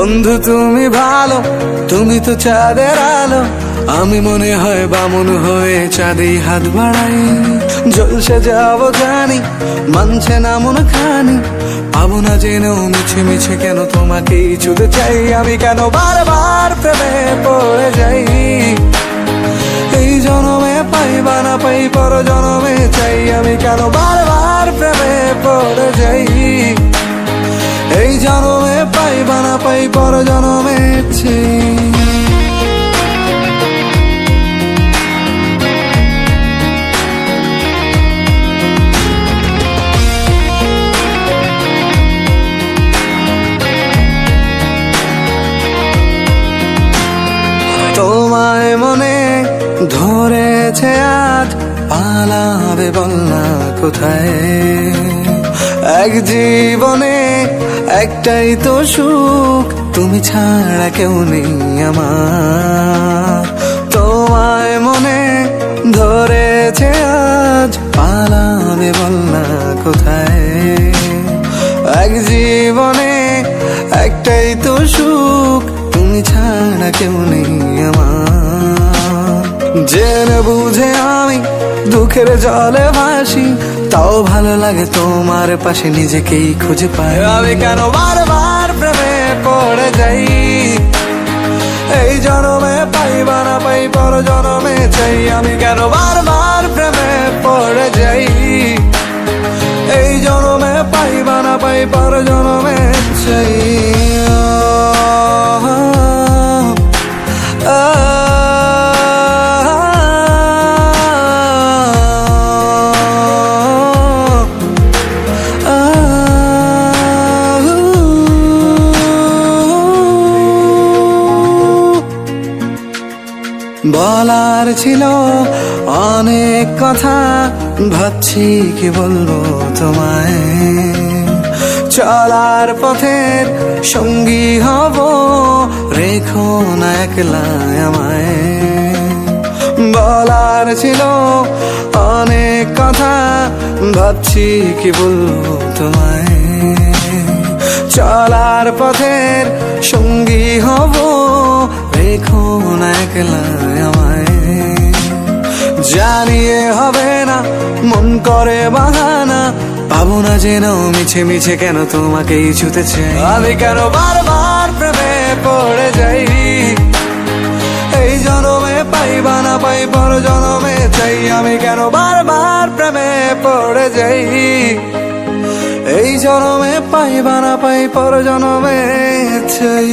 বন্ধু তুমি ভালো, তুমি তো চাঁদের আলো, আমি মনে হয় বামন হয়ে চাঁদেই হাত বাড়াই। জলসে যাব জানি, মানছে না মন খানি, পাবো না জেনেও মিছে মিছে কেন তোমাকেই ছুঁতে চাই। আমি কেন বারবার প্রেমে পড়ে যাই, এই জনমে পাই বা না পাই পর জনমে চাই। আমি কেন বারবার প্রেমে পড়ে যাই, এই জনমে পাই বা না পাই পর জনমে চাই। তোমায় মনে ধরেছে আজ, পালাবে বল না কোথায়। এক জীবনে একটাই তো সুখ, তুমি ছাড়া কেউ নেই আমার। তোমায় মনে ধরেছে আজ, পালাবে বল না কোথায়। এক জীবনে একটাই তো সুখ, তুমি ছাড়া কেউ নেই আমার। জেনে বুঝে আমি দুঃখের জলে ভাসি, তাও ভালো লাগে তোমার পাশে নিজেকেই খুঁজে পাই। আমি কেন বারবার প্রেমে পড়ে যাই, এই জনমে পাই বা না পাই পর জনমে চাই। আমি কেন বারবার প্রেমে পড়ে যাই, এই জনমে পাই বা না পাই পর জনমে চাই। বলার ছিল অনেক কথা, ভাবছি কি বলবো তোমায়। চলার পথের সঙ্গী হব, রেখো না একলা আমায়। বলার ছিল অনেক কথা, ভাবছি কি বলবো তোমায়। চলার পথের সঙ্গী হব, রেখো না একলা আমায়। জানিয়ে হবে না, মন করে বাহানা, পাবো না জেনেও মিছে মিছে কেন তোমাকেই ছুঁতে চাই। আমি কেন বারবার প্রেমে পড়ে যাই, এই জনমে পাই বা না পাই পর জনমে চাই। আমি কেন বারবার প্রেমে পড়ে যাই, এই জনমে পাই বা না পাই পর জনমে চাই।